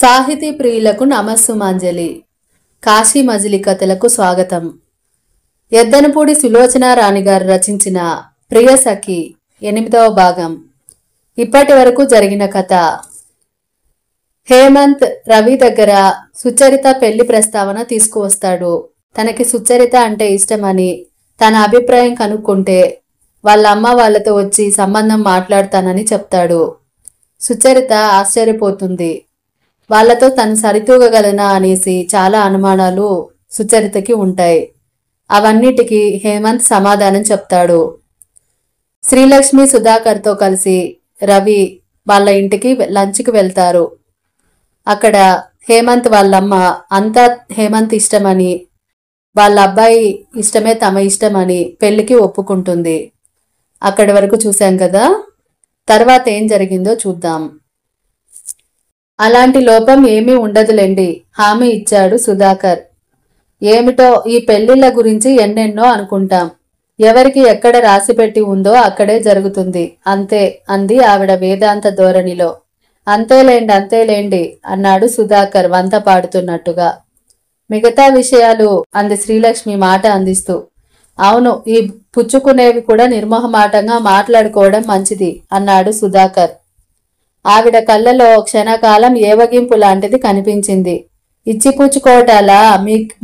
సాహితీ ప్రియులకు నమస్సుమాంజలి. కాశీ మజిలీ కథలకు స్వాగతం. ఎద్దనపూడి సులోచన రాణి గారు రచించిన ప్రియసఖి 8వ భాగం. ఇప్పటి వరకు జరిగిన కథ. హేమంత్ రవి దగ్గర సుచరిత పెళ్లి ప్రస్తావన తీసుకువస్తాడు. తనకి సుచరిత అంటే ఇష్టమని తన అభిప్రాయం కనుక్కుంటే వాళ్ళ అమ్మ వాళ్ళతో వచ్చి సంబంధం మాట్లాడతానని చెప్తాడు. సుచరిత ఆశ్చర్యపోతుంది. వాళ్లతో తను సరితూగగలనా అనేసి చాలా అనుమానాలు సుచరితకి ఉంటాయి. అవన్నిటికీ హేమంత్ సమాధానం చెప్తాడు. శ్రీలక్ష్మి సుధాకర్తో కలిసి రవి వాళ్ళ ఇంటికి లంచ్కి వెళ్తారు. అక్కడ హేమంత్ వాళ్ళమ్మ అంతా హేమంత్ ఇష్టమని, వాళ్ళ అబ్బాయి ఇష్టమే తమ ఇష్టమని పెళ్లికి ఒప్పుకుంటుంది. అక్కడి వరకు చూశాం కదా. తర్వాత ఏం జరిగిందో చూద్దాం. అలాంటి లోపం ఏమీ ఉండదులేండి, హామీ ఇచ్చాడు సుధాకర్. ఏమిటో ఈ పెళ్లిళ్ల గురించి ఎన్నెన్నో అనుకుంటాం. ఎవరికి ఎక్కడ రాసిపెట్టి ఉందో అక్కడే జరుగుతుంది అంతే అంది ఆవిడ వేదాంత ధోరణిలో. అంతేలేండి అన్నాడు సుధాకర్ వంత పాడుతున్నట్టుగా. మిగతా విషయాలు అంది శ్రీలక్ష్మి మాట అందిస్తూ. అవును, ఈ పుచ్చుకునేవి కూడా నిర్మోహమాటంగా మాట్లాడుకోవడం మంచిది అన్నాడు సుధాకర్. ఆవిడ కళ్ళలో క్షణకాలం ఏవగింపు లాంటిది కనిపించింది. ఇచ్చిపుచ్చుకోవటాలా,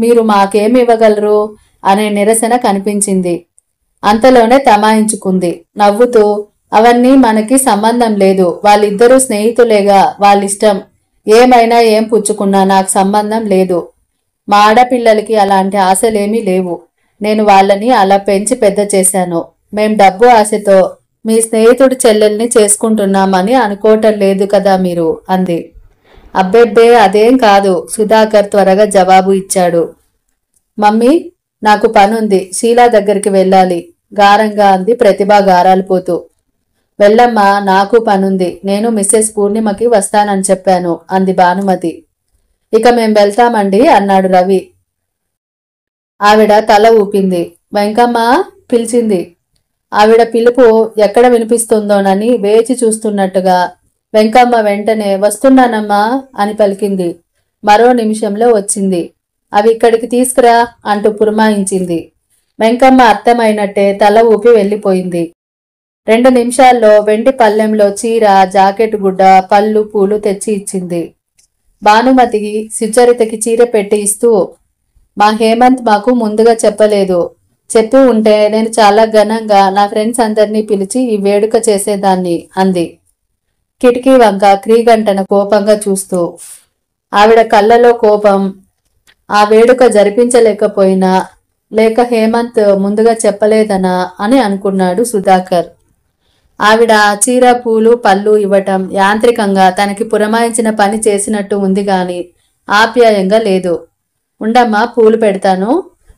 మీరు మాకేమి ఇవ్వగలరు అనే నిరసన కనిపించింది. అంతలోనే తమాయించుకుంది నవ్వుతూ. అవన్నీ మనకి సంబంధం లేదు, వాళ్ళిద్దరూ స్నేహితులేగా, వాళ్ళిష్టం. ఏమైనా ఏం పుచ్చుకున్నా నాకు సంబంధం లేదు. మా ఆడపిల్లలకి అలాంటి ఆశలేమీ లేవు. నేను వాళ్ళని అలా పెంచి పెద్ద చేశాను. మేం డబ్బు ఆశతో మీ స్నేహితుడి చెల్లెల్ని చేసుకుంటున్నామని అనుకోవటం లేదు కదా మీరు అంది. అబ్బెబ్బే అదేం కాదు, సుధాకర్ త్వరగా జవాబు ఇచ్చాడు. మమ్మీ, నాకు పనుంది, శీలా దగ్గరికి వెళ్ళాలి గారంగా అంది ప్రతిభ గారాలు పోతూ. వెళ్ళమ్మా, నాకు పనుంది, నేను మిస్సెస్ పూర్ణిమకి వస్తానని చెప్పాను అంది భానుమతి. ఇక మేం వెళ్తామండి అన్నాడు రవి. ఆవిడ తల ఊపింది. వెంకమ్మ పిలిచింది. ఆవిడ పిలుపు ఎక్కడ వినిపిస్తుందోనని వేచి చూస్తున్నట్టుగా వెంకమ్మ వెంటనే వస్తున్నానమ్మా అని పలికింది. మరో నిమిషంలో వచ్చింది. అవి ఇక్కడికి తీసుకురా అంటూ పురమాయించింది. వెంకమ్మ అర్థమైనట్టే తల ఊపి వెళ్ళిపోయింది. 2 నిమిషాల్లో వెండి పల్లెంలో చీర, జాకెట్ గుడ్డ, పళ్ళు, పూలు తెచ్చి ఇచ్చింది. భానుమతికి సుచరితకి చీర పెట్టి ఇస్తూ, మా హేమంత్ మాకు ముందుగా చెప్పలేదు. చెప్పి ఉంటే నేను చాలా ఘనంగా నా ఫ్రెండ్స్ అందరినీ పిలిచి ఈ వేడుక చేసేదాన్ని అంది కిటికీ వంక క్రీగంటన కోపంగా చూస్తూ. ఆవిడ కళ్ళలో కోపం. ఆ వేడుక జరిపించలేకపోయినా, లేక హేమంత్ ముందుగా చెప్పలేదనా అని అనుకున్నాడు సుధాకర్. ఆవిడ చీర, పూలు, పళ్ళు ఇవ్వటం యాంత్రికంగా తనకి పురమాయించిన పని చేసినట్టు ఉంది గాని ఆప్యాయంగా లేదు. ఉండమ్మా, పూలు పెడతాను.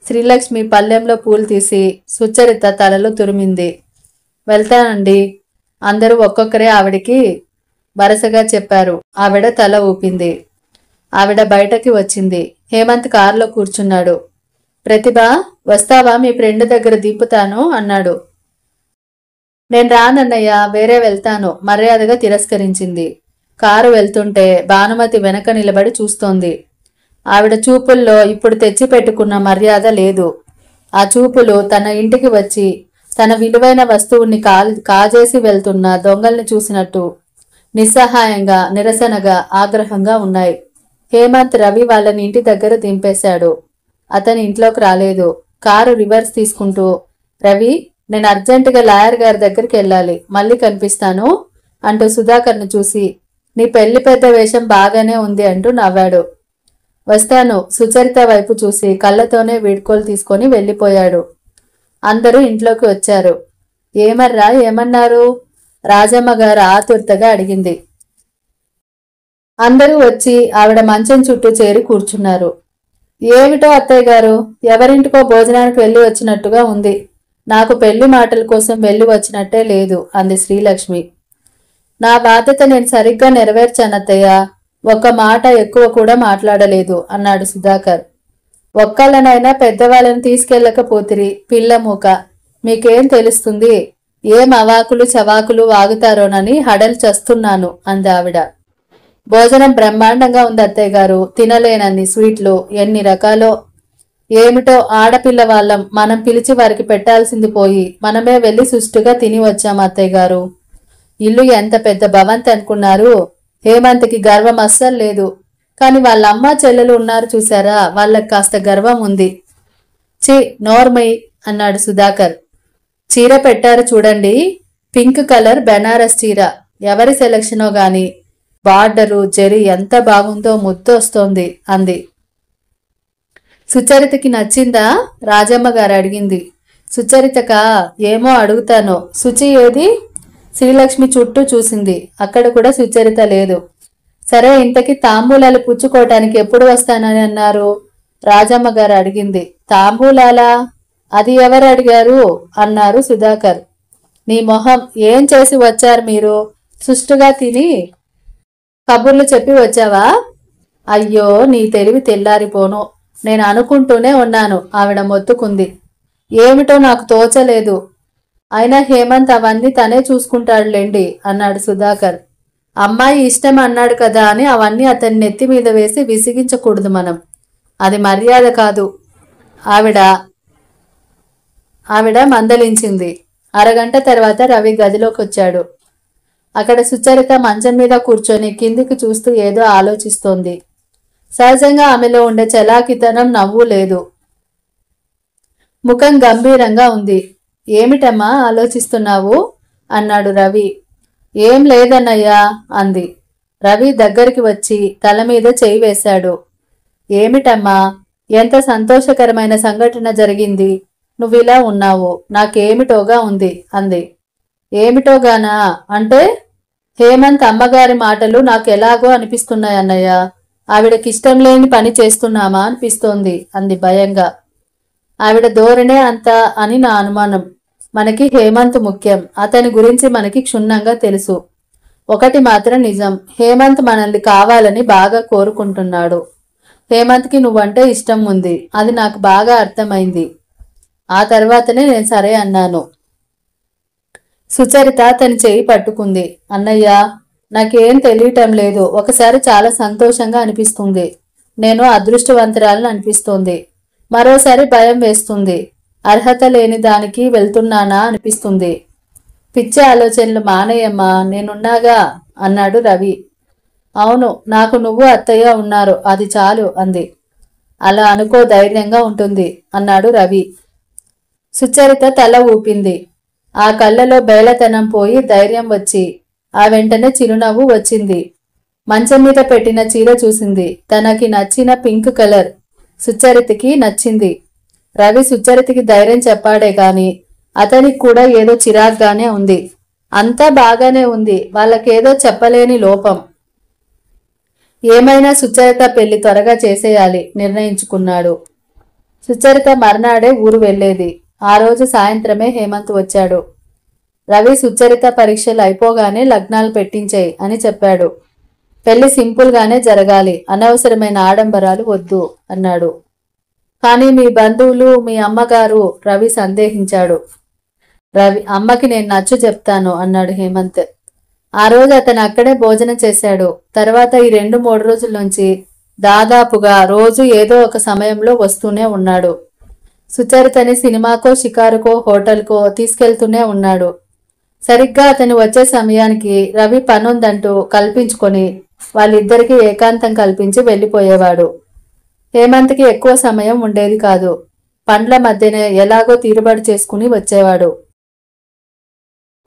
శ్రీలక్ష్మి పల్లెంలో పూలు తీసి సుచరిత తలలో తురిమింది. వెళ్తానండి అందరూ ఒక్కొక్కరే ఆవిడికి వరుసగా చెప్పారు. ఆవిడ తల ఊపింది. ఆవిడ బయటకి వచ్చింది. హేమంత్ కారులో కూర్చున్నాడు. ప్రతిభ, వస్తావా, మీ ఫ్రెండ్ దగ్గర దింపుతాను అన్నాడు. నేను రానన్నయ్య, వేరే వెళ్తాను మర్యాదగా తిరస్కరించింది. కారు వెళ్తుంటే భానుమతి వెనక నిలబడి చూస్తోంది. ఆవిడ చూపుల్లో ఇప్పుడు తెచ్చి పెట్టుకున్న మర్యాద లేదు. ఆ చూపులు తన ఇంటికి వచ్చి తన విలువైన వస్తువుని కాజేసి వెళ్తున్న దొంగల్ని చూసినట్టు నిస్సహాయంగా, నిరసనగా, ఆగ్రహంగా ఉన్నాయి. హేమంత్ రవి వాళ్ళని ఇంటి దగ్గర దింపేశాడు. అతని ఇంట్లోకి రాలేదు. కారు రివర్స్ తీసుకుంటూ, రవి, నేను అర్జెంటుగా లాయర్ గారి దగ్గరికి వెళ్ళాలి, మళ్ళీ కనిపిస్తాను అంటూ సుధాకర్ను చూసి, నీ పెళ్లి పెద్ద వేషం బాగానే ఉంది అంటూ నవ్వాడు. వస్తాను సుచరిత వైపు చూసి కళ్ళతోనే వీడ్కోలు తీసుకొని వెళ్ళిపోయాడు. అందరూ ఇంట్లోకి వచ్చారు. ఏమర్రా, ఏమన్నారు? రాజమ్మ గారు ఆతుర్తగా అడిగింది. అందరూ వచ్చి ఆవిడ మంచం చుట్టూ చేరి కూర్చున్నారు. ఏమిటో అత్తయ్య గారు, ఎవరింటికో భోజనానికి వెళ్ళి వచ్చినట్టుగా ఉంది. నాకు పెళ్లి మాటల కోసం వెళ్ళి వచ్చినట్టే లేదు అంది శ్రీలక్ష్మి. నా బాధ్యత నేను సరిగ్గా నెరవేర్చానత్తయ్య, ఒక్క మాట ఎక్కువ కూడా మాట్లాడలేదు అన్నాడు సుధాకర్. ఒక్కళ్ళనైనా పెద్దవాళ్ళని తీసుకెళ్ళకపోతిరి, పిల్ల మూక, మీకేం తెలుస్తుంది? ఏం అవాకులు చవాకులు వాగుతారోనని హడలు చస్తున్నాను అంది ఆవిడ. భోజనం బ్రహ్మాండంగా ఉంది అత్తయ్య గారు. తినలేనన్ని స్వీట్లు, ఎన్ని రకాలో. ఏమిటో ఆడపిల్ల వాళ్ళం, మనం పిలిచి వారికి పెట్టాల్సింది పోయి మనమే వెళ్లి సుష్టుగా తిని వచ్చాం అత్తయ్య గారు. ఇల్లు ఎంత పెద్ద భవంతి అనుకున్నారు? హేమంత్కి గర్వం అస్సలు లేదు. కాని వాళ్ళ అమ్మ చెల్లెలు ఉన్నారు చూసారా, వాళ్ళకి కాస్త గర్వం ఉంది. చి నోర్మయ్ అన్నాడు సుధాకర్. చీర పెట్టారు చూడండి, పింక్ కలర్ బెనారస్ చీర. ఎవరి సెలక్షనో గాని బార్డరు జరి ఎంత బాగుందో, ముద్దొస్తోంది అంది. సుచరితకి నచ్చిందా? రాజమ్మ గారు అడిగింది. సుచరితకా? ఏమో అడుగుతాను. శుచి ఏది? శ్రీలక్ష్మి చుట్టూ చూసింది. అక్కడ కూడా సుచరిత లేదు. సరే, ఇంతకీ తాంబూలాలు పుచ్చుకోవటానికి ఎప్పుడు వస్తానని అన్నారు? రాజమ్మ గారు అడిగింది. తాంబూలాలా? అది ఎవరు అడిగారు అన్నారు సుధాకర్. నీ మొహం, ఏం చేసి వచ్చారు మీరు? సుష్టుగా తిని కబుర్లు చెప్పి వచ్చావా? అయ్యో, నీ తెలివి తెల్లారిపోను. నేను అనుకుంటూనే ఉన్నాను, ఆవిడ మొత్తుకుంది. ఏమిటో నాకు తోచలేదు. అయినా హేమంత్ అవన్నీ తనే చూసుకుంటాడులేండి అన్నాడు సుధాకర్. అమ్మాయి ఇష్టం అన్నాడు కదా అని అవన్నీ అతన్ని నెత్తి మీద వేసి విసిగించకూడదు మనం. అది మర్యాద కాదు. ఆవిడ మందలించింది. అరగంట తర్వాత రవి గదిలోకి వచ్చాడు. అక్కడ సుచరిత మంచం మీద కూర్చొని కిందికి చూస్తూ ఏదో ఆలోచిస్తోంది. సహజంగా ఆమెలో ఉండే చలాకితనం, నవ్వు లేదు. ముఖం గంభీరంగా ఉంది. ఏమిటమ్మా ఆలోచిస్తున్నావు అన్నాడు రవి. ఏం లేదన్నయ్యా అంది. రవి దగ్గరికి వచ్చి తల మీద చేయి వేశాడు. ఏమిటమ్మా, ఎంత సంతోషకరమైన సంఘటన జరిగింది? నువ్విలా ఉన్నావు, నాకేమిటోగా ఉంది అంది. ఏమిటోగానా అంటే? హేమంత్ అమ్మగారి మాటలు నాకు ఎలాగో అనిపిస్తున్నాయన్నయ్య. ఆవిడకిష్టం లేని పని చేస్తున్నామా అనిపిస్తోంది అంది భయంగా. ఆవిడ ధోరణే అంత అని నా అనుమానం. మనకి హేమంత్ ముఖ్యం. అతని గురించి మనకి క్షుణ్ణంగా తెలుసు. ఒకటి మాత్రం నిజం, హేమంత్ మనల్ని కావాలని బాగా కోరుకుంటున్నాడు. హేమంత్కి నువ్వంటే ఇష్టం ఉంది, అది నాకు బాగా అర్థమైంది. ఆ తర్వాతనే నేను సరే అన్నాను. సుచరిత తన చేయి పట్టుకుంది. అన్నయ్య, నాకేం తెలియటం లేదు. ఒకసారి చాలా సంతోషంగా అనిపిస్తుంది, నేను అదృష్టవంతురాలని అనిపిస్తోంది. మరోసారి భయం వేస్తుంది, అర్హత లేని దానికి వెళ్తున్నానా అనిపిస్తుంది. పిచ్చి ఆలోచనలు మానేయమ్మా, నేనున్నాగా అన్నాడు రవి. అవును, నాకు నువ్వు అత్తయ్య ఉన్నారు, అది చాలు అంది. అలా అనుకో, ధైర్యంగా ఉంటుంది అన్నాడు రవి. సుచరిత తల ఊపింది. ఆ కళ్ళలో బేలతనం పోయి ధైర్యం వచ్చి ఆ వెంటనే చిరునవ్వు వచ్చింది. మంచం మీద పెట్టిన చీర చూసింది. తనకి నచ్చిన పింక్ కలర్ సుచరితకి నచ్చింది. రవి సుచరితకి ధైర్యం చెప్పాడే గాని అతనికి కూడా ఏదో చిరాగ్గానే ఉంది. అంతా బాగానే ఉంది, వాళ్ళకేదో చెప్పలేని లోపం. ఏమైనా సుచరిత పెళ్లి త్వరగా చేసేయాలి నిర్ణయించుకున్నాడు. సుచరిత మర్నాడే ఊరు వెళ్లేది. ఆ రోజు సాయంత్రమే హేమంత్ వచ్చాడు. రవి సుచరిత పరీక్షలు అయిపోగానే లగ్నాలు పెట్టించేయి అని చెప్పాడు. పెళ్లి సింపుల్గానే జరగాలి, అనవసరమైన ఆడంబరాలు వద్దు అన్నాడు. కానీ మీ బంధువులు, మీ అమ్మగారు రవి సందేహించాడు. అమ్మకి నేను నచ్చ చెప్తాను అన్నాడు హేమంత్. ఆ రోజు అతను అక్కడే భోజనం చేశాడు. తర్వాత ఈ 2-3 రోజుల నుంచి దాదాపుగా రోజు ఏదో ఒక సమయంలో వస్తూనే ఉన్నాడు. సుచరితని సినిమాకో, షికారుకో, హోటల్కో తీసుకెళ్తూనే ఉన్నాడు. సరిగ్గా అతను వచ్చే సమయానికి రవి పనుందంటూ కల్పించుకొని వాళ్ళిద్దరికీ ఏకాంతం కల్పించి వెళ్లిపోయేవాడు. హేమంత్కి ఎక్కువ సమయం ఉండేది కాదు. పండ్ల మధ్యనే ఎలాగో తీరుబడి చేసుకుని వచ్చేవాడు.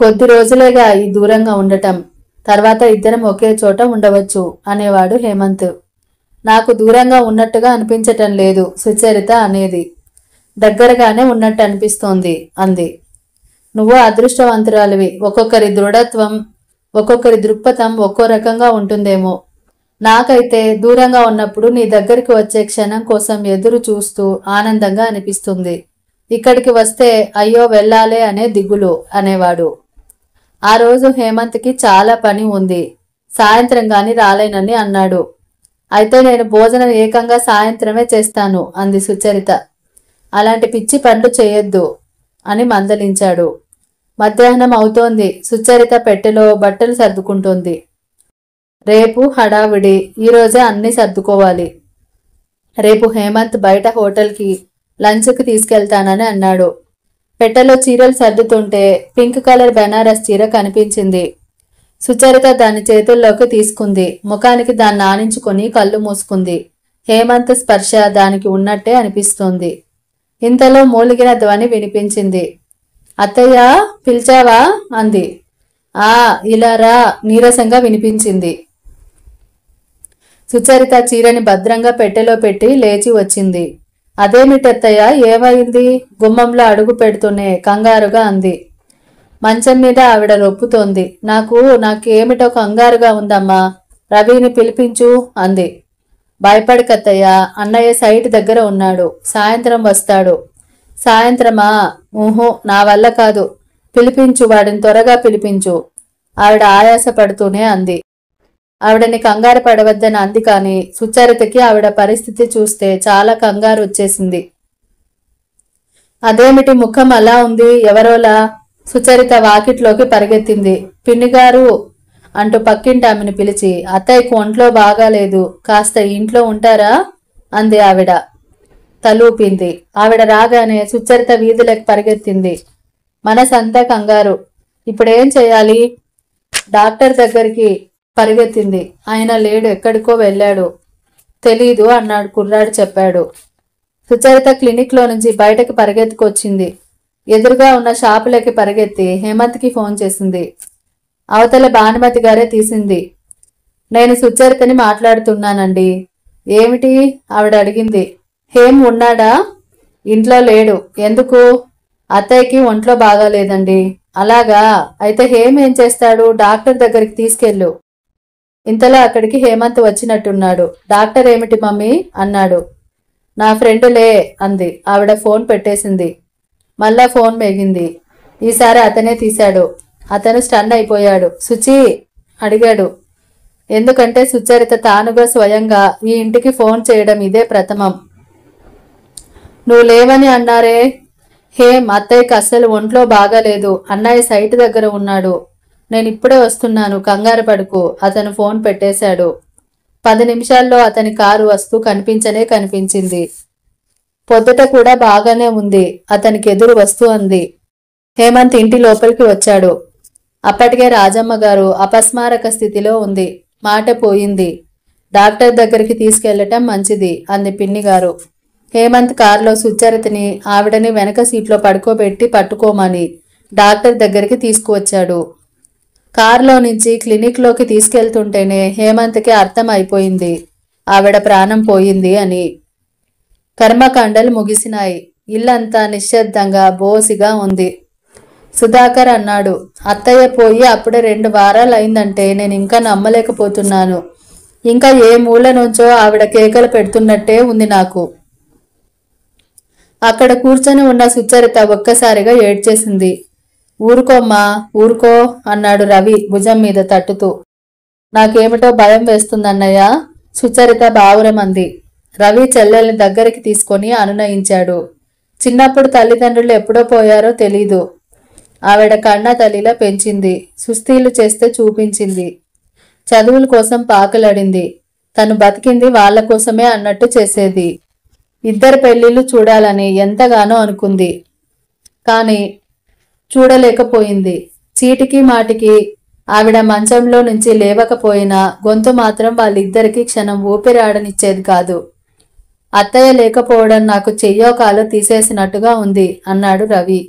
కొద్ది రోజులేగా ఈ దూరంగా ఉండటం, తర్వాత ఇద్దరం ఒకే చోట ఉండవచ్చు అనేవాడు హేమంత్. నాకు దూరంగా ఉన్నట్టుగా అనిపించటం లేదు సుచరిత అనేది, దగ్గరగానే ఉన్నట్టు అనిపిస్తోంది అంది. నువ్వు అదృష్టవంతురాలివి. ఒక్కొక్కరి దృఢత్వం, ఒక్కొక్కరి దృక్పథం ఒక్కో రకంగా ఉంటుందేమో. నాకైతే దూరంగా ఉన్నప్పుడు నీ దగ్గరికి వచ్చే క్షణం కోసం ఎదురు చూస్తూ ఆనందంగా అనిపిస్తుంది. ఇక్కడికి వస్తే అయ్యో వెళ్ళాలే అనే దిగులు అనేవాడు. ఆ రోజు హేమంత్కి చాలా పని ఉంది, సాయంత్రం గాని రాలేనని అన్నాడు. అయితే నేను భోజనం ఏకంగా సాయంత్రమే చేస్తాను అంది సుచరిత. అలాంటి పిచ్చి పనులు చేయొద్దు అని మందలించాడు. మధ్యాహ్నం అవుతోంది. సుచరిత పెట్టెలో బట్టలు సర్దుకుంటోంది. రేపు హడావిడి, ఈరోజే అన్నీ సర్దుకోవాలి. రేపు హేమంత్ బయట హోటల్కి లంచ్కి తీసుకెళ్తానని అన్నాడు. పెట్టెలో చీరలు సర్దుతుంటే పింక్ కలర్ బెనారస్ చీర కనిపించింది. సుచరిత దాన్ని చేతుల్లోకి తీసుకుంది. ముఖానికి దాన్ని ఆనించుకొని కళ్ళు మూసుకుంది. హేమంత్ స్పర్శ దానికి ఉన్నట్టే అనిపిస్తోంది. ఇంతలో మూలిగిన ధ్వని వినిపించింది. అత్తయ్య పిలిచావా అంది. ఆ ఇలారా నీరసంగా వినిపించింది. సుచరిత చీరని భద్రంగా పెట్టెలో పెట్టి లేచి వచ్చింది. అదేమిటత్తయ్య, ఏమైంది? గుమ్మంలో అడుగు పెడుతూనే కంగారుగా అంది. మంచం మీద ఆవిడ రొప్పుతోంది. నాకేమిటో కంగారుగా ఉందమ్మా, రవిని పిలిపించు అంది. భయపడకత్తయ్య, అన్నయ్య సైట్ దగ్గర ఉన్నాడు, సాయంత్రం వస్తాడు. సాయంత్రమా? ఊహో, నా వల్ల కాదు. పిలిపించు, వాడిని త్వరగా పిలిపించు ఆవిడ ఆయాస పడుతూనే అంది. ఆవిడని కంగారు పడవద్దని అంది. కాని సుచరితకి ఆవిడ పరిస్థితి చూస్తే చాలా కంగారు వచ్చేసింది. అదేమిటి ముఖం అలా ఉంది, ఎవరోలా? సుచరిత వాకిట్లోకి పరిగెత్తింది. పిన్నిగారు అంటూ పక్కింటి ఆమెను పిలిచి, అత్తయ్యకు ఒంట్లో బాగాలేదు, కాస్త ఇంట్లో ఉంటారా అంది. ఆవిడ తలూపింది. ఆవిడ రాగానే సుచరిత వీధిలోకి పరిగెత్తింది. మనసంతా కంగారు. ఇప్పుడేం చేయాలి? డాక్టర్ దగ్గరికి పరిగెత్తింది. ఆయన లేడు, ఎక్కడికో వెళ్ళాడు. తెలీదు అన్నాడు కుర్రాడు చెప్పాడు. సుచరిత క్లినిక్లో నుంచి బయటకు పరిగెత్తుకొచ్చింది. ఎదురుగా ఉన్న షాపులకి పరిగెత్తి హేమంత్కి ఫోన్ చేసింది. అవతల భానుమతి గారే తీసింది. నేను సుచరితని మాట్లాడుతున్నానండి. ఏమిటి? ఆవిడ అడిగింది. హేమ్ ఉన్నాడా? ఇంట్లో లేడు. ఎందుకు? అత్తయ్యకి ఒంట్లో బాగాలేదండి. అలాగా? అయితే హేమ్ ఏం చేస్తాడు? డాక్టర్ దగ్గరికి తీసుకెళ్ళు. ఇంతలో అక్కడికి హేమంత్ వచ్చినట్టున్నాడు. డాక్టర్ ఏమిటి మమ్మీ అన్నాడు. నా ఫ్రెండులే అంది. ఆవిడ ఫోన్ పెట్టేసింది. మళ్ళా ఫోన్ మేగింది. ఈసారి అతనే తీశాడు. అతను స్టన్ అయిపోయాడు. సుచి అడిగాడు. ఎందుకంటే సుచరిత తానుగా స్వయంగా ఈ ఇంటికి ఫోన్ చేయడం ఇదే ప్రథమం. నువ్వు లేవని అన్నారే? హేమ్ అత్తయ్యకి అస్సలు ఒంట్లో బాగాలేదు, అన్నయ్య సైట్ దగ్గర ఉన్నాడు, నేను ఇప్పుడే వస్తున్నాను, కంగారు పడుకు. అతను ఫోన్ పెట్టేశాడు. 10 నిమిషాల్లో అతని కారు వస్తూ కనిపించింది. పొద్దుట కూడా బాగానే ఉంది. అతనికి ఎదురు వస్తూ అంది. హేమంత్ ఇంటి లోపలికి వచ్చాడు. అప్పటికే రాజమ్మ గారు అపస్మారక స్థితిలో ఉంది. మాట పోయింది. డాక్టర్ దగ్గరికి తీసుకెళ్లటం మంచిది అంది పిన్నిగారు. హేమంత్ కారులో సుచరితని ఆవిడని వెనక సీట్లో పడుకోబెట్టి పట్టుకోమని డాక్టర్ దగ్గరికి తీసుకువచ్చాడు. కారులో నుంచి క్లినిక్లోకి తీసుకెళ్తుంటేనే హేమంత్కి అర్థం అయిపోయింది ఆవిడ ప్రాణం పోయింది అని. కర్మకాండలు ముగిసినాయి. ఇల్లంతా నిశ్శబ్దంగా బోసిగా ఉంది. సుధాకర్ అన్నాడు. అత్తయ్య పోయి అప్పుడే 2 వారాలు అయిందంటే నేను ఇంకా నమ్మలేకపోతున్నాను. ఇంకా ఏ మూల నుంచో ఆవిడ కేకలు పెడుతున్నట్టే ఉంది నాకు. అక్కడ కూర్చొని ఉన్న సుచరిత ఒక్కసారిగా ఏడ్చేసింది. ఊరుకోమ్మా, ఊరుకో అన్నాడు రవి భుజం మీద తట్టుతూ. నాకేమిటో భయం వేస్తుందన్నయ్య, సుచరిత బావురమంది. రవి చెల్లెల్ని దగ్గరికి తీసుకొని అనునయించాడు. చిన్నప్పుడు తల్లిదండ్రులు ఎప్పుడో పోయారో తెలీదు. ఆవిడ కన్న తల్లిలా పెంచింది. సుస్థీలు చేస్తే చూపించింది. చదువుల కోసం పాకులడింది. తను బతికింది వాళ్ల కోసమే అన్నట్టు చేసేది. 2 పెళ్లిళ్లు చూడాలని ఎంతగానో అనుకుంది. కాని చూడలేకపోయింది. చీటికి మాటికి ఆవిడ మంచంలో నుంచి లేవకపోయినా గొంతు మాత్రం వాళ్ళిద్దరికీ క్షణం ఊపిరాడనిచ్చేది కాదు. అత్తయ్య లేకపోవడం నాకు చెయ్యో కాలో తీసేసినట్టుగా ఉంది అన్నాడు రవి.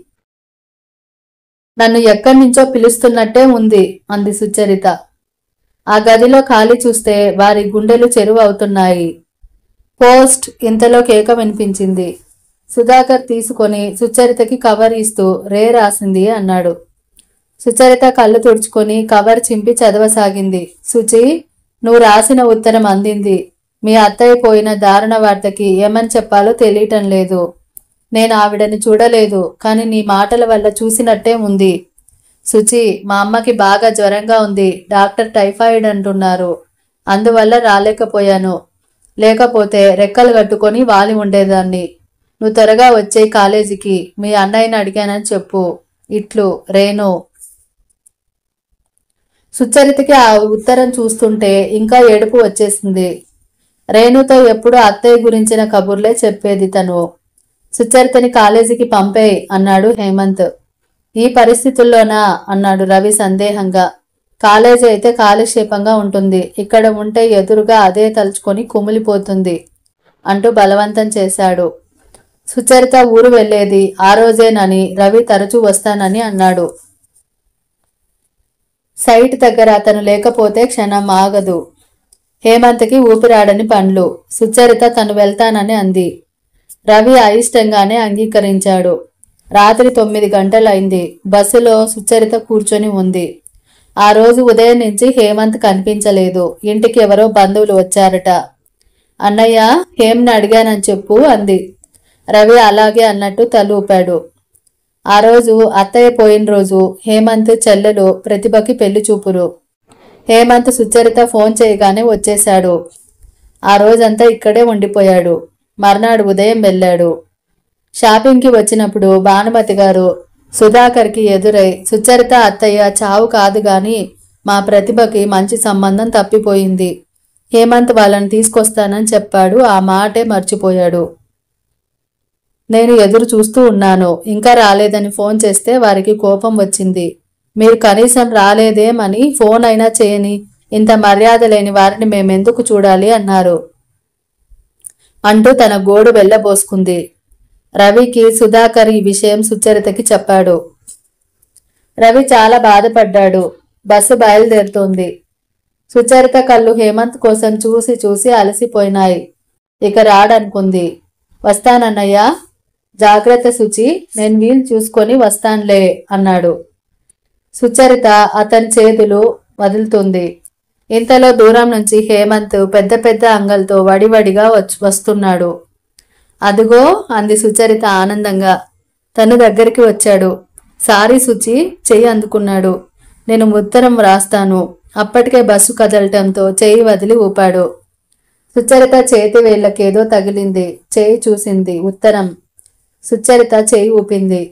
నన్ను ఎక్కడి నుంచో పిలుస్తున్నట్టే ఉంది అంది సుచరిత. ఆ గదిలో ఖాళీ చూస్తే వారి గుండెలు చెరువు అవుతున్నాయి. పోస్ట్ ఇంతలో కేక వినిపించింది. సుధాకర్ తీసుకొని సుచరితకి కవర్ ఇస్తూ రే రాసింది అన్నాడు. సుచరిత కళ్ళు తుడుచుకొని కవర్ చింపి చదవసాగింది. సుచి, నువ్వు రాసిన ఉత్తరం అందింది. మీ అత్తయ్య పోయిన దారుణ వార్తకి ఏమని చెప్పాలో తెలియటం లేదు. నేను ఆవిడని చూడలేదు, కాని నీ మాటల వల్ల చూసినట్టే ఉంది. సుచి, మా అమ్మకి బాగా జ్వరంగా ఉంది. డాక్టర్ టైఫాయిడ్ అంటున్నారు. అందువల్ల రాలేకపోయాను. లేకపోతే రెక్కలు కట్టుకొని వాలి ఉండేదాన్ని. నువ్వు త్వరగా వచ్చే కాలేజీకి. మీ అన్నయ్యని అడిగానని చెప్పు. ఇట్లు రేణు. సుచరితకి ఆ ఉత్తరం చూస్తుంటే ఇంకా ఏడుపు వచ్చేసింది. రేణుతో ఎప్పుడు అత్తయ్య గురించిన కబుర్లే చెప్పేది తను. సుచరితని కాలేజీకి పంపేయ్ అన్నాడు హేమంత్. ఈ పరిస్థితుల్లోనా అన్నాడు రవి సందేహంగా. కాలేజీ అయితే కాలక్షేపంగా ఉంటుంది, ఇక్కడ ఉంటే ఎదురుగా అదే తలుచుకొని కుమిలిపోతుంది అంటూ బలవంతం చేశాడు. సుచరిత ఊరు వెళ్లేది ఆ రోజేనని రవి తరచూ వస్తానని అన్నాడు. సైట్ దగ్గర అతను లేకపోతే క్షణం ఆగదు. హేమంత్కి ఊపిరాడని పండ్లు. సుచరిత తను వెళ్తానని అంది. రవి అయిష్టంగానే అంగీకరించాడు. రాత్రి 9 గంటలైంది. బస్సులో సుచరిత కూర్చొని ఉంది. ఆ రోజు ఉదయం నుంచి హేమంత్ కనిపించలేదు. ఇంటికి ఎవరో బంధువులు వచ్చారట. అన్నయ్య, హేమ్ని అడిగానని చెప్పు అంది. రవి అలాగే అన్నట్టు తలూపాడు. ఆ రోజు అత్తయ్య పోయిన రోజు హేమంత్ చెల్లెలు ప్రతిభకి పెళ్లి చూపురు. హేమంత్ సుచరిత ఫోన్ చేయగానే వచ్చేశాడు. ఆ రోజంతా ఇక్కడే ఉండిపోయాడు. మర్నాడు ఉదయం వెళ్ళాడు. షాపింగ్కి వచ్చినప్పుడు భానుమతి గారు సుధాకర్కి ఎదురై, సుచరిత అత్తయ్య చావు కాదు గాని మా ప్రతిభకి మంచి సంబంధం తప్పిపోయింది, హేమంత్ వాళ్ళని తీసుకొస్తానని చెప్పాడు. ఆ మాటే మర్చిపోయాడు. నేను ఎదురు చూస్తూ ఉన్నాను. ఇంకా రాలేదని ఫోన్ చేస్తే వారికి కోపం వచ్చింది. మీరు కనీసం రాలేదేమని ఫోన్ అయినా చేయని ఇంత మర్యాద లేని వారిని మేమెందుకు చూడాలి అన్నారు అంటూ తన గోడు వెళ్ళబోసుకుంది. రవికి సుధాకర్ ఈ విషయం సుచరితకి చెప్పాడు. రవి చాలా బాధపడ్డాడు. బస్సు బయలుదేరుతోంది. సుచరిత కళ్ళు హేమంత్ కోసం చూసి చూసి అలసిపోయినాయి. ఇక రాడనుకుంది. వస్తానన్నయ్యా, జాగ్రత్త సుచి, నేను వీలు చూసుకొని వస్తానులే అన్నాడు. సుచరిత అతని చేతులు వదులుతుంది. ఇంతలో దూరం నుంచి హేమంత్ పెద్ద పెద్ద అంగలతో వడివడిగా వస్తున్నాడు. అదుగో అంది సుచరిత ఆనందంగా. తను దగ్గరికి వచ్చాడు. సారీ సుచి, చెయ్యి అందుకున్నాడు. నేను ఉత్తరం వ్రాస్తాను. అప్పటికే బస్సు కదలటంతో చెయ్యి వదిలి ఊపాడు. సుచరిత చేతి వేళ్లకేదో తగిలింది. చెయ్యి చూసింది. ఉత్తరం. సుచరిత చెయ్యి ఊపింది.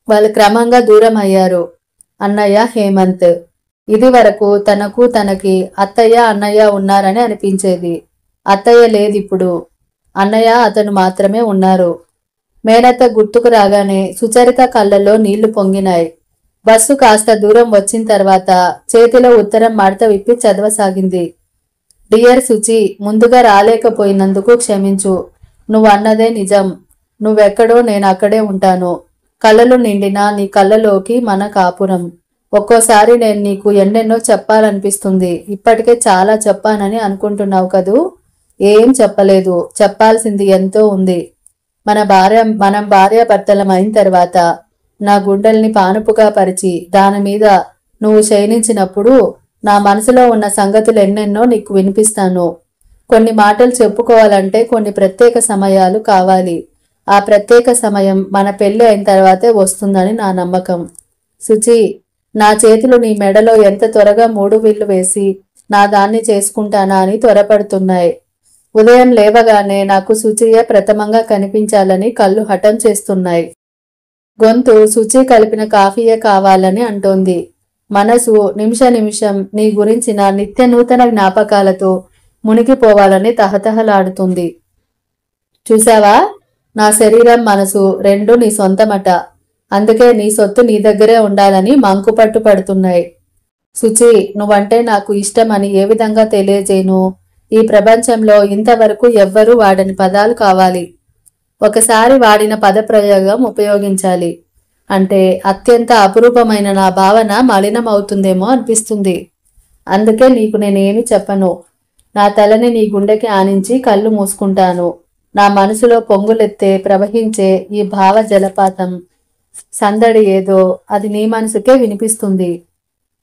వాళ్ళు క్రమంగా దూరం అయ్యారు. అన్నయ్య, హేమంత్. ఇది వరకు తనకి అత్తయ్య అన్నయ్య ఉన్నారని అనిపించేది. అత్తయ్య లేదిప్పుడు. అన్నయ్య అతను మాత్రమే ఉన్నారు. మేనత్త గుర్తుకు రాగానే సుచరిత కళ్ళల్లో నీళ్లు పొంగినాయి. బస్సు కాస్త దూరం వచ్చిన తర్వాత చేతిలో ఉత్తరం మడత విప్పి చదవసాగింది. డియర్ సుచి, ముందుగా రాలేకపోయినందుకు క్షమించు. నువ్వన్నదే నిజం. నువ్వెక్కడో నేను అక్కడే ఉంటాను. కళ్ళలు నిండినా నీ కళ్ళలోకి మన కాపురం. ఒక్కోసారి నేను నీకు ఎన్నెన్నో చెప్పాలనిపిస్తుంది. ఇప్పటికే చాలా చెప్పానని అనుకుంటున్నావు కదూ? ఏం చెప్పలేదు. చెప్పాల్సింది ఎంతో ఉంది. మనం భార్యాభర్తలం అయిన తర్వాత నా గుండెల్ని పానుపుగా పరిచి దాని మీద నువ్వు శయనించినప్పుడు నా మనసులో ఉన్న సంగతులు ఎన్నెన్నో నీకు వినిపిస్తాను. కొన్ని మాటలు చెప్పుకోవాలంటే కొన్ని ప్రత్యేక సమయాలు కావాలి. ఆ ప్రత్యేక సమయం మన పెళ్లి అయిన తర్వాతే వస్తుందని నా నమ్మకం. సుచి, నా చేతులు నీ మెడలో ఎంత త్వరగా 3 విల్లు వేసి నా దాన్ని చేసుకుంటానా అని త్వరపడుతున్నాయి. ఉదయం లేవగానే నాకు సుచియ ప్రథమంగా కనిపించాలని కళ్ళు హఠం చేస్తున్నాయి. గొంతు శుచి కలిపిన కాఫీయే కావాలని అంటోంది. మనసు నిమిష నిమిషం నీ గురించిన నిత్య నూతన జ్ఞాపకాలతో మునిగిపోవాలని తహతహలాడుతుంది. చూసావా, నా శరీరం మనసు రెండూ నీ సొంతమట. అందుకే నీ సొత్తు నీ దగ్గరే ఉండాలని మంకుపట్టు పడుతున్నాయి. శుచి, నువ్వంటే నాకు ఇష్టమని ఏ విధంగా తెలియజేయను? ఈ ప్రపంచంలో ఇంతవరకు ఎవ్వరూ వాడని పదాలు కావాలి. ఒకసారి వాడిన పదప్రయోగం ఉపయోగించాలి. అంటే అత్యంత అపురూపమైన నా భావన మలినమవుతుందేమో అనిపిస్తుంది. అందుకే నీకు నేనేమి చెప్పను. నా తలని నీ గుండెకి ఆనించి కళ్ళు మూసుకుంటాను. నా మనసులో పొంగులెత్తే ప్రవహించే ఈ భావ జలపాతం సందడి ఏదో అది నీ మనసుకే వినిపిస్తుంది.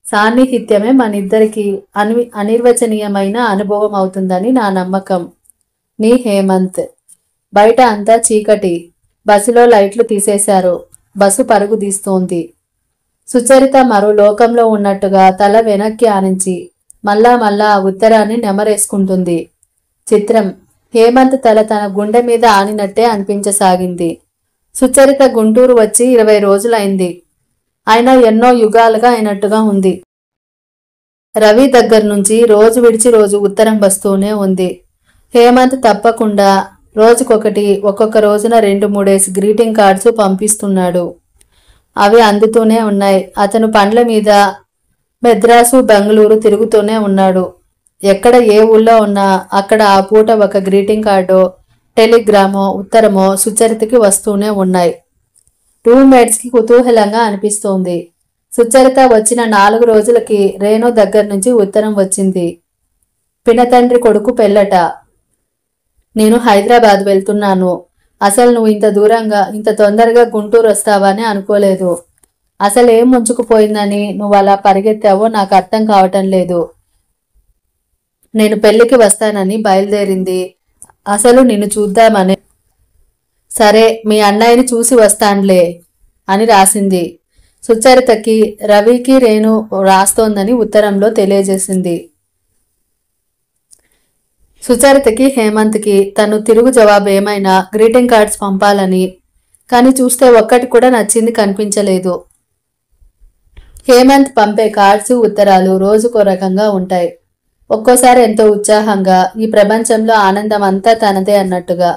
సాన్నిహిత్యమే మనిద్దరికి అనిర్వచనీయమైన అనుభవం అవుతుందని నా నమ్మకం. నీ హేమంత్. బయట అంతా చీకటి. బస్సులో లైట్లు తీసేశారు. బస్సు పరుగు తీస్తోంది. సుచరిత మరో లోకంలో ఉన్నట్టుగా తల వెనక్కి ఆనించి మళ్ళా మళ్ళా ఆ ఉత్తరాన్ని నెమరేసుకుంటుంది. చిత్రం. హేమంత్ తల తన గుండె మీద ఆనినట్టే అనిపించసాగింది. సుచరిత గుంటూరు వచ్చి 20 రోజులైంది. అయినా ఎన్నో యుగాలుగా అయినట్టుగా ఉంది. రవి దగ్గర నుంచి రోజు విడిచి రోజు ఉత్తరం వస్తూనే ఉంది. హేమంత్ తప్పకుండా రోజుకొకటి, ఒక్కొక్క రోజున 2-3 గ్రీటింగ్ కార్డ్స్ పంపిస్తున్నాడు. అవి అందుతూనే ఉన్నాయి. అతను పండ్ల మీద మెద్రాసు, బెంగళూరు తిరుగుతూనే ఉన్నాడు. ఎక్కడ ఏ ఊళ్ళో ఉన్నా అక్కడ ఆ పూట ఒక గ్రీటింగ్ కార్డో, టెలిగ్రామో, ఉత్తరమో సుచరితకి వస్తూనే ఉన్నాయి. రూమ్మేట్స్కి కుతూహలంగా అనిపిస్తోంది. సుచరిత వచ్చిన 4 రోజులకి రేణు దగ్గర నుంచి ఉత్తరం వచ్చింది. పినతండ్రి కొడుకు పెళ్ళట. నేను హైదరాబాద్ వెళ్తున్నాను. అసలు నువ్వు ఇంత దూరంగా ఇంత తొందరగా గుంటూరు వస్తావని అనుకోలేదు. అసలు ఏం ముంచుకుపోయిందని నువ్వు అలా పరిగెత్తావో నాకు అర్థం కావటం లేదు. నేను పెళ్లికి వస్తానని బయలుదేరింది అసలు నిన్ను చూద్దామని. సరే మీ అన్నయ్యని చూసి వస్తానులే అని రాసింది. సుచరితకి రవికి రేణు రాస్తోందని ఉత్తరంలో తెలియజేసింది. సుచరితకి హేమంత్కి తను తిరుగు జవాబు ఏమైనా గ్రీటింగ్ కార్డ్స్ పంపాలని, కానీ చూస్తే ఒక్కటి కూడా నచ్చింది కనిపించలేదు. హేమంత్ పంపే కార్డ్స్, ఉత్తరాలు రోజుకో రకంగా ఉంటాయి. ఒక్కోసారి ఎంతో ఉత్సాహంగా, ఈ ప్రపంచంలో ఆనందం అంతా తనదే అన్నట్టుగా,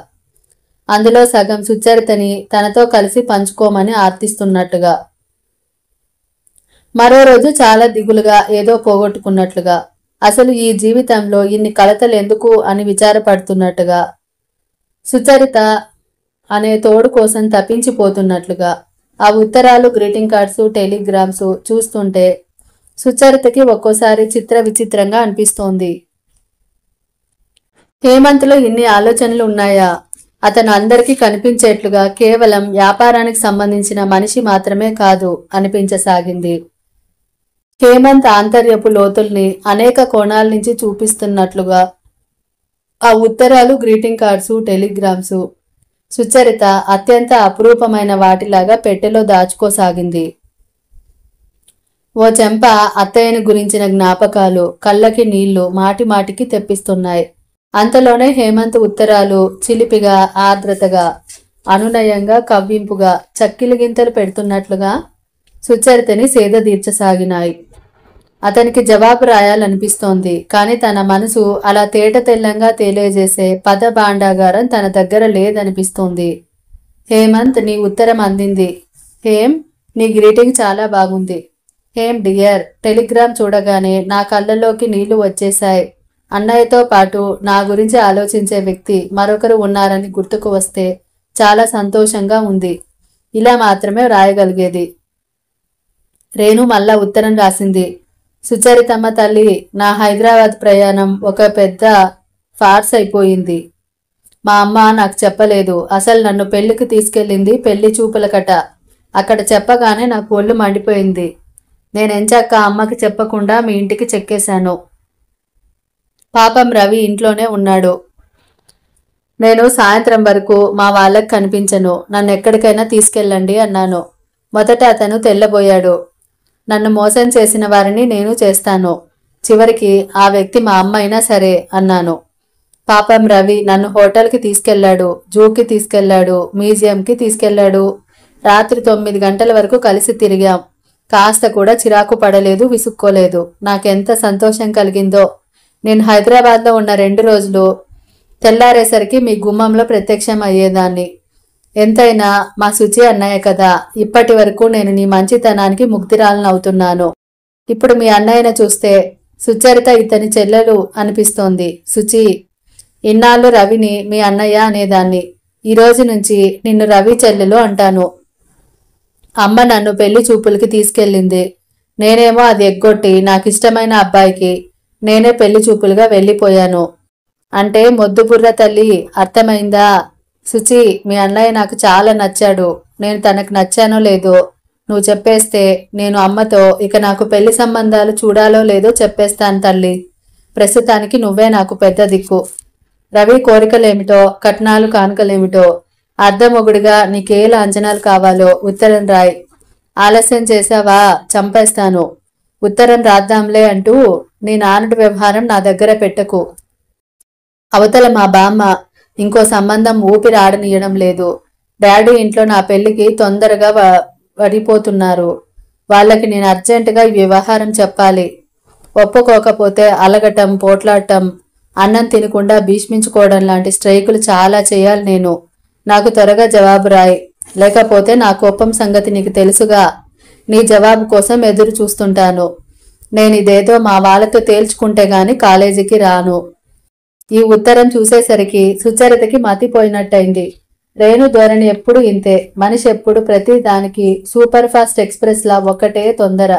అందులో సగం సుచరితని తనతో కలిసి పంచుకోమని ఆర్తిస్తున్నట్టుగా. మరో రోజు చాలా దిగులుగా, ఏదో పోగొట్టుకున్నట్లుగా, అసలు ఈ జీవితంలో ఇన్ని కలతలు ఎందుకు అని విచారపడుతున్నట్టుగా, సుచరిత అనే తోడు కోసం తప్పించిపోతున్నట్లుగా. ఆ ఉత్తరాలు, గ్రీటింగ్ కార్డ్స్, టెలిగ్రామ్స్ చూస్తుంటే సుచరితకి ఒక్కోసారి చిత్ర విచిత్రంగా అనిపిస్తోంది. హేమంత్లో ఇన్ని ఆలోచనలు ఉన్నాయా? అతను అందరికీ కనిపించేట్లుగా కేవలం వ్యాపారానికి సంబంధించిన మనిషి మాత్రమే కాదు అనిపించసాగింది. హేమంత్ ఆంతర్యపు లోతుల్ని అనేక కోణాల నుంచి చూపిస్తున్నట్లుగా ఆ ఉత్తరాలు, గ్రీటింగ్ కార్డ్స్, టెలిగ్రామ్స్ సుచరిత అత్యంత అపురూపమైన వాటిలాగా పెట్టెలో దాచుకోసాగింది. ఓ చెంప అత్తయ్యని గురించిన జ్ఞాపకాలు కళ్ళకి నీళ్లు మాటి మాటికి తెప్పిస్తున్నాయి. అంతలోనే హేమంత్ ఉత్తరాలు చిలిపిగా, ఆర్ద్రతగా, అనునయంగా, కవ్వింపుగా, చక్కిలి గింతలు పెడుతున్నట్లుగా సుచరితని సేద తీర్చసాగినాయి. అతనికి జవాబు రాయాలనిపిస్తోంది. కానీ తన మనసు అలా తేట తెల్లంగా తెలియజేసే పద భాండాగారం తన దగ్గర లేదనిపిస్తోంది. హేమంత్, నీ ఉత్తరం అందింది. హేమ్, నీ గ్రీటింగ్ చాలా బాగుంది. హేమ్ డియర్, టెలిగ్రామ్ చూడగానే నా కళ్ళల్లోకి నీళ్లు వచ్చేశాయి. అన్నయ్యతో పాటు నా గురించి ఆలోచించే వ్యక్తి మరొకరు ఉన్నారని గుర్తుకు వస్తే చాలా సంతోషంగా ఉంది. ఇలా మాత్రమే రాయగలిగేది. రేణు మళ్ళా ఉత్తరం రాసింది. సుచరితమ్మ తల్లి, నా హైదరాబాద్ ప్రయాణం ఒక పెద్ద ఫార్స్ అయిపోయింది. మా అమ్మ నాకు చెప్పలేదు. అసలు నన్ను పెళ్లికి తీసుకెళ్ళింది పెళ్లి చూపులకట. అక్కడ చెప్పగానే నాకు ఒళ్ళు మండిపోయింది. నేనెంచక్క అమ్మకి చెప్పకుండా మీ ఇంటికి చెక్కేశాను. పాపం రవి ఇంట్లోనే ఉన్నాడు. నేను సాయంత్రం వరకు మా వాళ్ళకి కనిపించను. నన్ను ఎక్కడికైనా తీసుకెళ్ళండి అన్నాను. మొదట అతను తెల్లబోయాడు. నన్ను మోసం చేసిన వారిని నేను చేస్తాను. చివరికి ఆ వ్యక్తి మా అమ్మ అయినా సరే అన్నాను. పాపం రవి నన్ను హోటల్కి తీసుకెళ్లాడు, జూకి తీసుకెళ్లాడు, మ్యూజియంకి తీసుకెళ్లాడు. రాత్రి 9 గంటల వరకు కలిసి తిరిగాం. కాస్త కూడా చిరాకు పడలేదు, విసుక్కోలేదు. నాకెంత సంతోషం కలిగిందో. నేను హైదరాబాద్లో ఉన్న 2 రోజులు తెల్లారేసరికి మీ గుమ్మంలో ప్రత్యక్షం అయ్యేదాన్ని. ఎంతైనా మా శుచి అన్నయ్య కదా. ఇప్పటి వరకు నేను నీ మంచితనానికి ముగ్ధురాలనవుతున్నాను. ఇప్పుడు మీ అన్నయ్యను చూస్తే సుచరిత ఇతని చెల్లెలు అనిపిస్తోంది. శుచి, ఇన్నాళ్ళు రవిని మీ అన్నయ్య అనేదాన్ని. ఈ రోజు నుంచి నిన్ను రవి చెల్లెలు అంటాను. అమ్మ నన్ను పెళ్లి చూపులకి తీసుకెళ్ళింది. నేనేమో అది ఎగ్గొట్టి నాకిష్టమైన అబ్బాయికి నేనే పెళ్లి చూపులుగా వెళ్ళిపోయాను. అంటే మొద్దు బుర్ర తల్లి, అర్థమైందా? శుచి, మీ అన్నయ్య నాకు చాలా నచ్చాడు. నేను తనకు నచ్చానో లేదో నువ్వు చెప్పేస్తే నేను అమ్మతో ఇక నాకు పెళ్లి సంబంధాలు చూడాలో లేదో చెప్పేస్తాను తల్లి. ప్రస్తుతానికి నువ్వే నాకు పెద్ద దిక్కు. రవి కోరికలేమిటో, కట్నాలు కానుకలేమిటో, అర్ధమొగుడిగా నీకేలా అంచనాలు కావాలో ఉత్తరం రాయ్. ఆలస్యం చేశావా చంపేస్తాను. ఉత్తరం రాద్దాంలే అంటూ నీ నాన్నటి వ్యవహారం నా దగ్గర పెట్టకు. అవతల మా బామ్మ ఇంకో సంబంధం ఊపిరి ఆడనీయడం లేదు. డాడీ ఇంట్లో నా పెళ్లికి తొందరగా పడిపోతున్నారు. వాళ్ళకి నేను అర్జెంటుగా ఈ వ్యవహారం చెప్పాలి. ఒప్పుకోకపోతే అలగటం, పోట్లాడటం, అన్నం తినకుండా భీష్మించుకోవడం లాంటి స్ట్రైకులు చాలా చేయాలి నేను. నాకు త్వరగా జవాబు రాయి, లేకపోతే నా కోపం సంగతి నీకు తెలుసుగా. నీ జవాబు కోసం ఎదురు చూస్తుంటాను. నేనిదేదో మా వాళ్ళతో తేల్చుకుంటే గాని కాలేజీకి రాను. ఈ ఉత్తరం చూసేసరికి సుచరితకి మతిపోయినట్టయింది. రేణు ధోరణి ఎప్పుడు ఇంతే. మనిషి ఎప్పుడు ప్రతి దానికి సూపర్ ఫాస్ట్ ఎక్స్ప్రెస్ లా ఒక్కటే తొందర.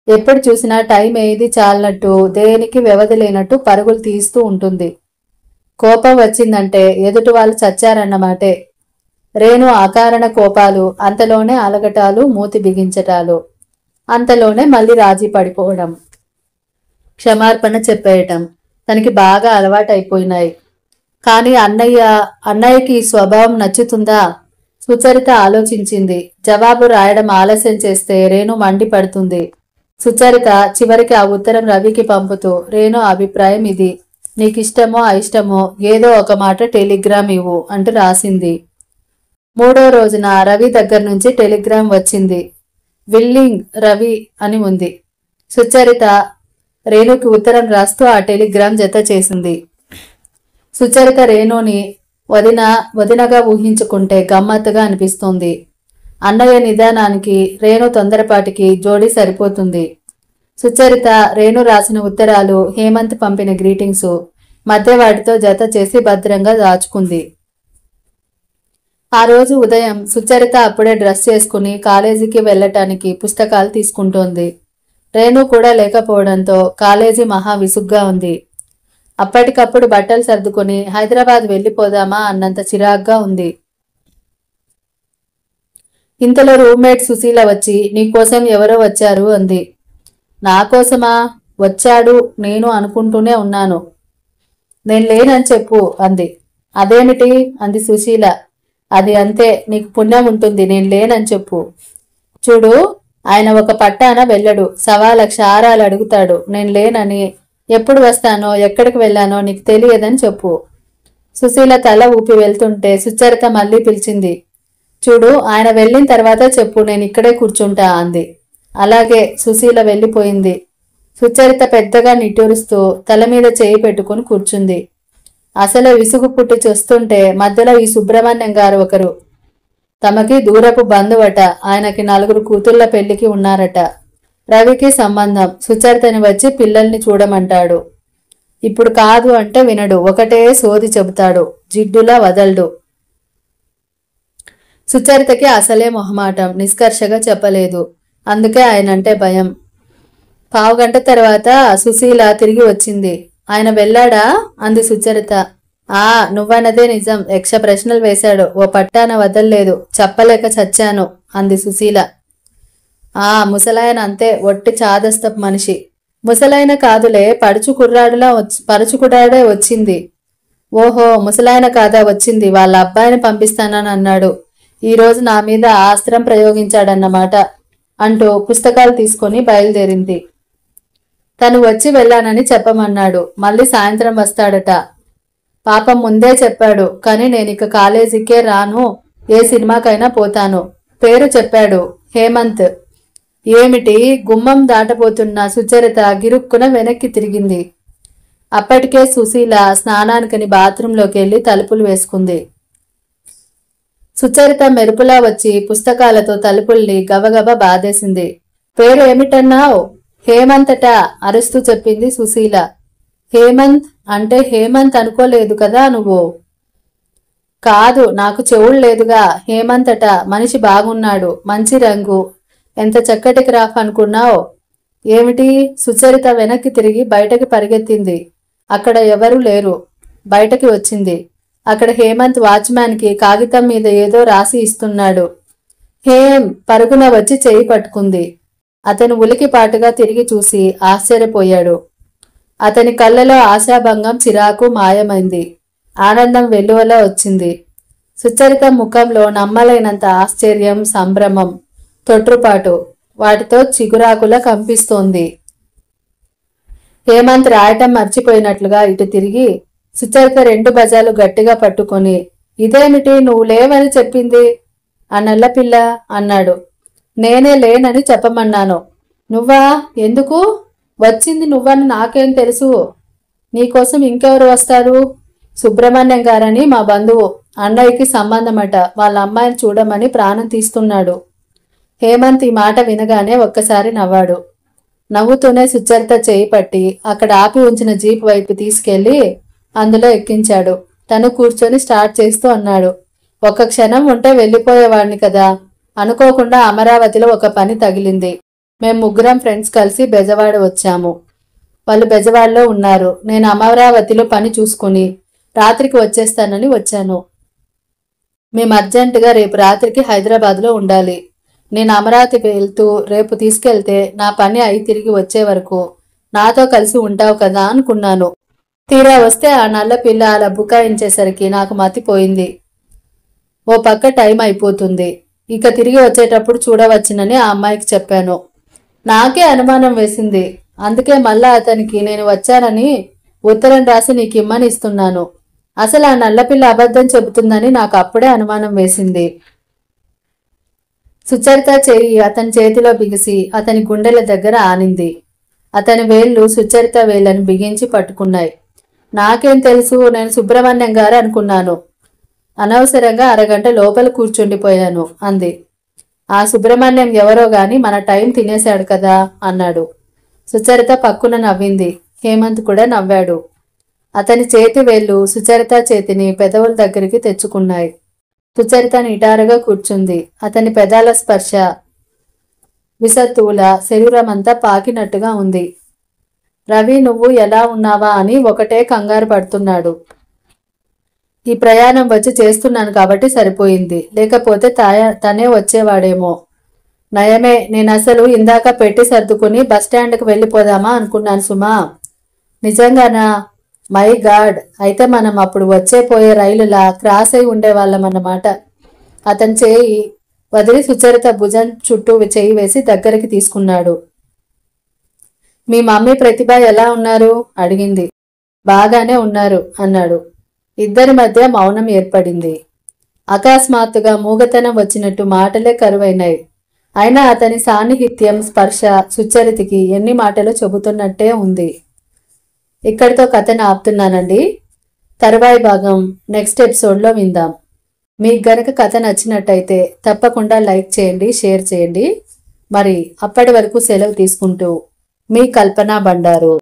ఎప్పుడు చూసినా టైం ఏది చాలనట్టు, దేనికి వ్యవధి లేనట్టు పరుగులు తీస్తూ ఉంటుంది. కోపం వచ్చిందంటే ఎదుటి వాళ్ళు చచ్చారన్నమాటే. రేణు అకారణ కోపాలు, అంతలోనే అలగటాలు, మూతి బిగించటాలు, అంతలోనే మళ్ళీ రాజీ పడిపోవడం, క్షమార్పణ చెప్పేయటం తనకి బాగా అలవాటైపోయినాయి. కాని అన్నయ్యకి ఈ స్వభావం నచ్చుతుందా? సుచరిత ఆలోచించింది. జవాబు రాయడం ఆలస్యం చేస్తే రేణు మండిపడుతుంది. సుచరిత చివరికి ఆ ఉత్తరం రవికి పంపుతూ, రేణు అభిప్రాయం ఇది, నీకిష్టమో అయిష్టమో ఏదో ఒక మాట టెలిగ్రామ్ ఇవ్వు అంటూ రాసింది. 3వ రోజున రవి దగ్గర నుంచి టెలిగ్రామ్ వచ్చింది. విల్లింగ్ రవి అని ఉంది. సుచరిత రేణుకి ఉత్తరం రాస్తూ ఆ టెలిగ్రామ్ జత చేసింది. సుచరిత రేణుని వదినగా ఊహించుకుంటే గమ్మత్తుగా అనిపిస్తోంది. అన్నయ్య నిదానానికి, రేణు తొందరపాటికి జోడీ సరిపోతుంది. సుచరిత రేణు రాసిన ఉత్తరాలు, హేమంత్ పంపిన గ్రీటింగ్స్ మధ్య వాటితో జత చేసి భద్రంగా దాచుకుంది. ఆ రోజు ఉదయం సుచరిత అప్పుడే డ్రెస్ చేసుకుని కాలేజీకి వెళ్లటానికి పుస్తకాలు తీసుకుంటోంది. రేణు కూడా లేకపోవడంతో కాలేజీ మహా విసుగ్గా ఉంది. అప్పటికప్పుడు బట్టలు సర్దుకుని హైదరాబాద్ వెళ్ళిపోదామా అన్నంత చిరాగ్గా ఉంది. ఇంతలో రూమ్మేట్ సుశీల వచ్చి, నీకోసం ఎవరో వచ్చారు అంది. నా కోసమా? వచ్చాడు నేను అనుకుంటూనే ఉన్నాను. నేను లేనని చెప్పు అంది. అదేమిటి అంది సుశీల. అది అంతే, నీకు పుణ్యం ఉంటుంది, నేను లేనని చెప్పు. చూడు, ఆయన ఒక పట్టాన వెళ్ళడు, 1,00,000 ఆరాలు అడుగుతాడు. నేను లేనని, ఎప్పుడు వస్తానో ఎక్కడికి వెళ్ళానో నీకు తెలియదని చెప్పు. సుశీల తల ఊపి వెళ్తుంటే సుచరిత మళ్ళీ పిలిచింది. చూడు, ఆయన వెళ్ళిన తర్వాత చెప్పు, నేను ఇక్కడే కూర్చుంటా అంది. అలాగే. సుశీల వెళ్ళిపోయింది. సుచరిత పెద్దగా నిట్టూరుస్తూ తల మీద చేయి పెట్టుకుని కూర్చుంది. అసలే విసుగు పుట్టి చూస్తుంటే మధ్యలో ఈ సుబ్రహ్మణ్యం గారు ఒకరు. తమకి దూరపు బంధువట. ఆయనకి 4 కూతుళ్ల పెళ్లికి ఉన్నారట. రవికి సంబంధం. సుచరితని వచ్చి పిల్లల్ని చూడమంటాడు. ఇప్పుడు కాదు అంటే వినడు. ఒకటే సోది చెబుతాడు. జిడ్డులా వదలడు. సుచరితకి అసలే మొహమాటం. నిష్కర్షగా చెప్పలేదు. అందుకే ఆయనంటే భయం. 1/2 గంట తర్వాత సుశీల తిరిగి వచ్చింది. ఆయన వెళ్ళాడా అంది సుచరిత. నువ్వన్నదే నిజం. యక్ష ప్రశ్నలు వేశాడు. ఓ పట్టాన వదల్లేదు. చెప్పలేక చచ్చాను అంది సుశీల. ముసలాయన అంతే, ఒట్టి చాదస్తపు మనిషి. ముసలాయన కాదులే, పరుచుకుడాడే వచ్చింది. ఓహో, ముసలాయన కాదా వచ్చింది? వాళ్ళ అబ్బాయిని పంపిస్తానని అన్నాడు. ఈరోజు నా మీద ఆస్త్రం ప్రయోగించాడన్నమాట అంటూ పుస్తకాలు తీసుకుని బయలుదేరింది. తను వచ్చి వెళ్ళానని చెప్పమన్నాడు. మళ్ళీ సాయంత్రం వస్తాడట. పాపం ముందే చెప్పాడు. కానీ నేనిక కాలేజీకే రాను, ఏ సినిమాకైనా పోతాను. పేరు చెప్పాడు, హేమంత్. ఏమిటి? గుమ్మం దాటబోతున్న సుచరిత గిరుక్కున వెనక్కి తిరిగింది. అప్పటికే సుశీల స్నానానికని బాత్రూంలోకి వెళ్లి తలుపులు వేసుకుంది. సుచరిత మెరుపులా వచ్చి పుస్తకాలతో తలుపుల్ని గబగబా బాధేసింది. పేరు ఏమిటన్నావు? హేమంతట అరుస్తూ చెప్పింది సుశీల. హేమంత్ అంటే హేమంత్ అనుకోలేదు కదా నువ్వు? కాదు, నాకు చెవులు లేదుగా. హేమంతట. మనిషి బాగున్నాడు, మంచి రంగు, ఎంత చక్కటి క్రాఫ్ అనుకున్నావు. ఏమిటి? సుచరిత వెనక్కి తిరిగి బయటకి పరిగెత్తింది. అక్కడ ఎవరూ లేరు. బయటకి వచ్చింది. అక్కడ హేమంత్ వాచ్మ్యాన్కి కాగితం మీద ఏదో రాసి ఇస్తున్నాడు. హేం పరుగున వచ్చి చేయి పట్టుకుంది. అతను ఉలికిపాటుగా తిరిగి చూసి ఆశ్చర్యపోయాడు. అతని కళ్ళలో ఆశాభంగం, చిరాకు మాయమైంది. ఆనందం వెల్లువలా వచ్చింది. సుచరిత ముఖంలో నమ్మలేనంత ఆశ్చర్యం, సంభ్రమం, తొట్రుపాటు వాటితో చిగురాకులా కంపిస్తోంది. హేమంత్ రాయటం మర్చిపోయినట్లుగా ఇటు తిరిగి సుచరిత 2 భుజాలు గట్టిగా పట్టుకొని, ఇదేమిటి నువ్వు లేవని చెప్పింది? ఆ నల్లపిల్ల అన్నాడు. నేనే లేనని చెప్పమన్నాను. నువ్వా? ఎందుకు? వచ్చింది నువ్వని నాకేం తెలుసు? నీకోసం ఇంకెవరు వస్తారు? సుబ్రహ్మణ్యం గారని మా బంధువు, అన్నయ్యకి సంబంధమట. వాళ్ళ అమ్మాయిని చూడమని ప్రాణం తీస్తున్నాడు. హేమంత్ ఈ మాట వినగానే ఒక్కసారి నవ్వాడు. నవ్వుతూనే సుచరిత చేయి పట్టి అక్కడ ఆపి ఉంచిన జీప్ వైపు తీసుకెళ్లి అందులో ఎక్కించాడు. తను కూర్చొని స్టార్ట్ చేస్తూ అన్నాడు, ఒక్క క్షణం ఉంటే వెళ్ళిపోయేవాడిని కదా. అనుకోకుండా అమరావతిలో ఒక పని తగిలింది. మేం ముగ్గురం ఫ్రెండ్స్ కలిసి బెజవాడ వచ్చాము. వాళ్ళు బెజవాడలో ఉన్నారు. నేను అమరావతిలో పని చూసుకుని రాత్రికి వచ్చేస్తానని వచ్చాను. మేము అర్జెంటుగా రేపు రాత్రికి హైదరాబాద్లో ఉండాలి. నేను అమరావతి వెళ్తూ రేపు తీసుకెళ్తే నా పని అయి తిరిగి వచ్చే వరకు నాతో కలిసి ఉంటావు కదా అనుకున్నాను. తీరా వస్తే ఆ నల్ల పిల్ల అలా బుకాయించేసరికి నాకు మతిపోయింది. ఓ పక్క టైం అయిపోతుంది. ఇక తిరిగి వచ్చేటప్పుడు చూడవచ్చునని ఆ అమ్మాయికి చెప్పాను. నాకే అనుమానం వేసింది. అందుకే మళ్ళా అతనికి నేను వచ్చానని ఉత్తరం రాసి నీకు ఇమ్మని ఇస్తున్నాను. అసలు ఆ నల్లపిల్ల అబద్ధం చెబుతుందని నాకు అప్పుడే అనుమానం వేసింది. సుచరిత చెయ్యి అతని చేతిలో బిగిసి అతని గుండెల దగ్గర ఆనింది. అతని వేళ్లు సుచరిత వేళ్లను బిగించి పట్టుకున్నాయి. నాకేం తెలుసు? నేను సుబ్రహ్మణ్యం గారు అనుకున్నాను. అనవసరంగా అరగంట లోపల కూర్చుండిపోయాను అంది. ఆ సుబ్రహ్మణ్యం ఎవరో గాని మన టైం తినేశాడు కదా అన్నాడు. సుచరిత పక్కున నవ్వింది. హేమంత్ కూడా నవ్వాడు. అతని చేతి వేళ్లు సుచరిత చేతిని పెదవుల దగ్గరికి తెచ్చుకున్నాయి. సుచరిత నిటారుగా కూర్చుంది. అతని పెదాల స్పర్శ విసత్తువుల శరీరమంతా పాకినట్టుగా ఉంది. రవి నువ్వు ఎలా ఉన్నావా అని ఒకటే కంగారు పడుతున్నాడు. ఈ ప్రయాణం వచ్చి చేస్తున్నాను కాబట్టి సరిపోయింది. లేకపోతే తనే వచ్చేవాడేమో. నయమే, నేను అసలు ఇందాక పెట్టి సర్దుకుని బస్టాండ్కి వెళ్ళిపోదామా అనుకున్నాను సుమా. నిజంగానా? మై గాడ్, అయితే మనం అప్పుడు వచ్చే పోయే రైలులా క్రాస్ అయి ఉండేవాళ్ళమన్నమాట. అతని చేయి వదిలి సుచరిత భుజం చుట్టూ చేయి వేసి దగ్గరికి తీసుకున్నాడు. మీ మమ్మీ ప్రతిభ ఎలా ఉన్నారు అడిగింది. బాగానే ఉన్నారు అన్నాడు. ఇద్దరి మధ్య మౌనం ఏర్పడింది. అకస్మాత్తుగా మూగతనం వచ్చినట్టు మాటలే కరువైనాయి. అయినా అతని సాన్నిహిత్యం స్పర్శ సుచరితకి ఎన్ని మాటలు చెబుతున్నట్టే ఉంది. ఇక్కడితో కథను ఆపుతున్నానండి. తరువాయి భాగం నెక్స్ట్ ఎపిసోడ్లో విందాం. మీకు గనక కథ నచ్చినట్టయితే తప్పకుండా లైక్ చేయండి, షేర్ చేయండి. మరి అప్పటి వరకు సెలవు తీసుకుంటూ మీ కల్పన బండారు.